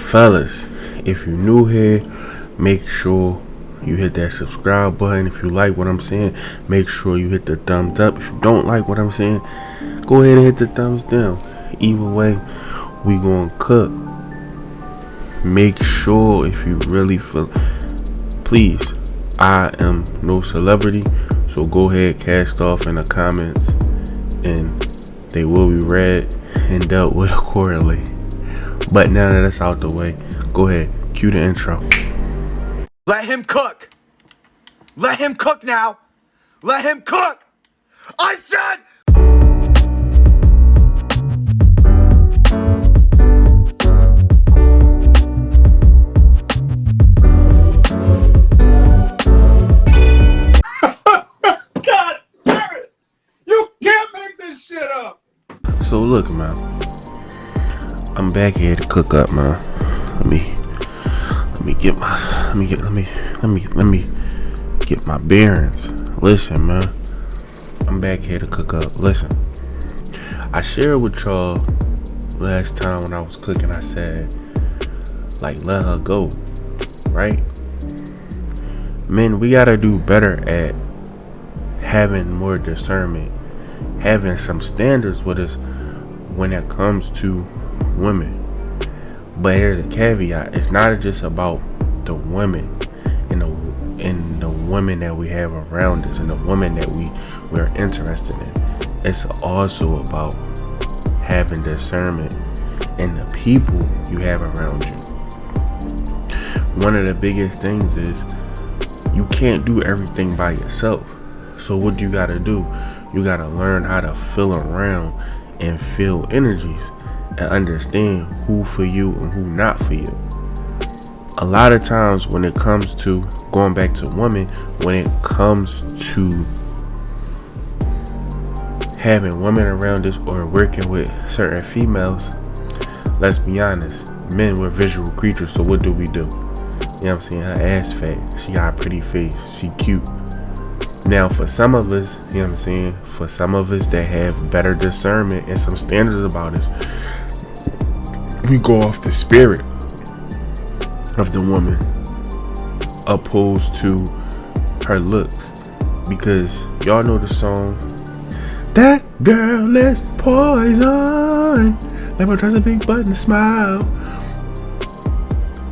fellas, if you're new here, make sure you hit that subscribe button. If you like what I'm saying, make sure you hit the thumbs up. If you don't like what I'm saying, go ahead and hit the thumbs down. Either way, we gonna cook. Make sure, if you really feel, please, I am no celebrity, so go ahead, cast off in the comments and they will be read and dealt with accordingly. But now that it's out the way, go ahead, cue the intro. Let him cook. Let him cook now. Let him cook. I said. God damn it. You can't make this shit up. So look, man, I'm back here to cook up, man. Let me get my bearings. Listen, man, I'm back here to cook up. Listen, I shared with y'all last time when I was cooking. I said, like, let her go, right? Men, we gotta do better at having more discernment, having some standards with us when it comes to women. But here's a caveat: it's not just about the women and the women that we have around us and the women that we're interested in. It's also about having discernment in the people you have around you. One of the biggest things is you can't do everything by yourself. So what you gotta do? You gotta learn how to feel around and feel energies and understand who for you and who not for you. A lot of times when it comes to going back to women, when it comes to having women around us or working with certain females, let's be honest, men, we're visual creatures. So what do? You know what I'm saying? Her ass fat, she got a pretty face, she cute. Now for some of us, you know what I'm saying, for some of us that have better discernment and some standards about us, we go off the spirit of the woman opposed to her looks. Because y'all know the song, that girl is poison, never tries a big button to smile.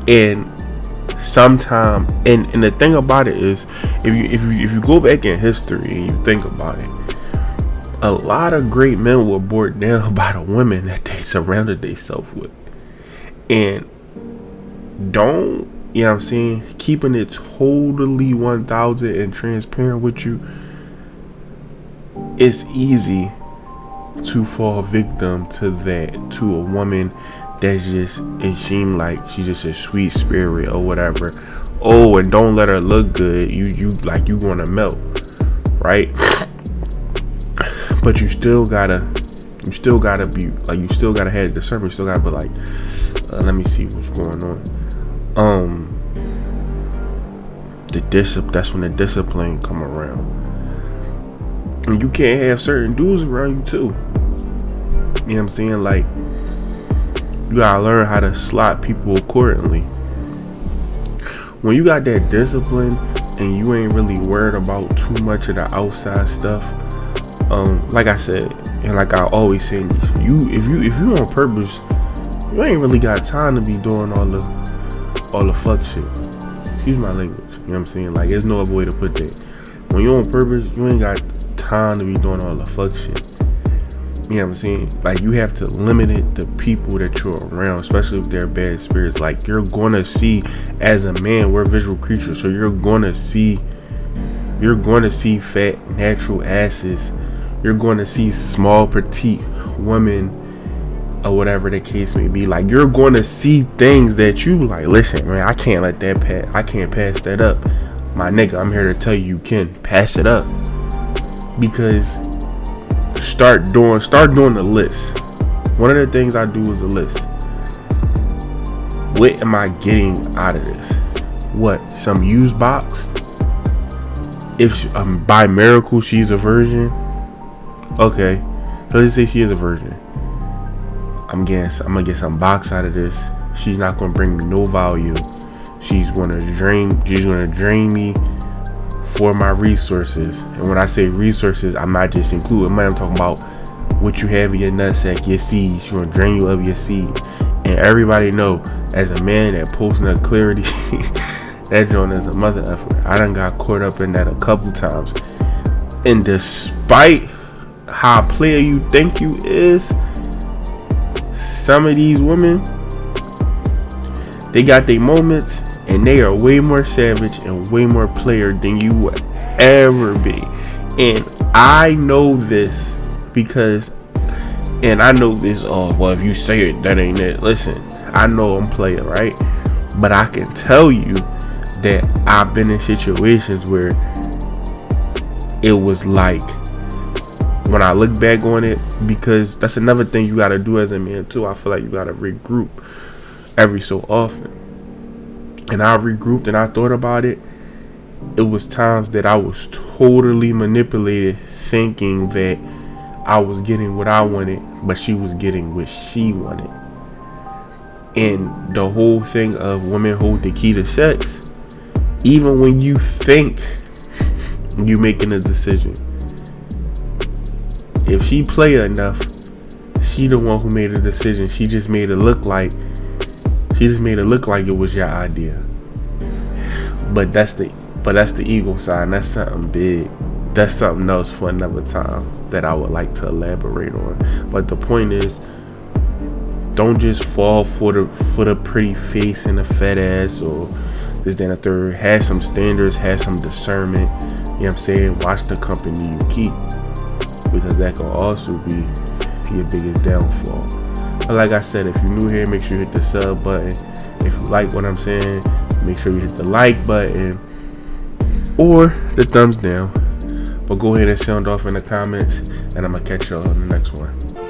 And sometime, and the thing about it is, if you go back in history and you think about it, a lot of great men were brought down by the women that they surrounded themselves with. And don't, you know what I'm saying, keeping it totally 1000 and transparent with you, it's easy to fall victim to that, to a woman that's just, it seemed like she's just a sweet spirit or whatever. Oh, and don't let her look good, you gonna melt, right? But you still gotta be like, you still gotta have discernment. You still gotta be like, let me see what's going on. That's when the discipline come around. And you can't have certain dudes around you too. You know what I'm saying? Like, you gotta learn how to slot people accordingly. When you got that discipline and you ain't really worried about too much of the outside stuff, like I said, and like I always say, if you on purpose, you ain't really got time to be doing all the fuck shit. Excuse my language. You know what I'm saying? Like, there's no other way to put that. When you're on purpose, you ain't got time to be doing all the fuck shit. You know what I'm saying? Like, you have to limit it to people that you're around, especially if they're bad spirits. Like, you're gonna see, as a man, we're visual creatures, so you're gonna see fat natural asses. You're gonna see small petite women, or whatever the case may be. Like, you're gonna see things that you like, listen, man, I can't let that pass. I can't pass that up. My nigga, I'm here to tell you can pass it up. Because start doing the list. One of the things I do is a list. What am I getting out of this? What? Some used box? If by miracle she's a virgin, okay. So let's say she is a virgin. I'm gonna get some box out of this. She's not gonna bring me no value. She's gonna drain me for my resources. And when I say resources, I'm not just including money. I'm talking about what you have in your nutsack, your seeds. She's gonna drain you of your seed. And everybody know, as a man that posts no clarity, that joint is a mother effort. I done got caught up in that a couple times. And despite how a player you think you is, some of these women, they got their moments, and they are way more savage and way more player than you would ever be. And I know this because, and I know this, oh, well, if you say it, that ain't it. Listen, I know I'm player, right? But I can tell you that I've been in situations where it was like, when I look back on it, because that's another thing you got to do as a man too. I feel like you got to regroup every so often. And I regrouped and I thought about it. It was times that I was totally manipulated, thinking that I was getting what I wanted, but she was getting what she wanted. And the whole thing of women hold the key to sex, even when you think you making a decision, if she play enough, she the one who made a decision. She just made it look like it was your idea. But that's the ego side. That's something big. That's something else for another time that I would like to elaborate on. But the point is, don't just fall for the pretty face and the fat ass or this, that, and the third. Have some standards, have some discernment. You know what I'm saying? Watch the company you keep, because that can also be your biggest downfall. But like I said, if you're new here, make sure you hit the sub button. If you like what I'm saying, make sure you hit the like button or the thumbs down. But go ahead and sound off in the comments, and I'm gonna catch y'all on the next one.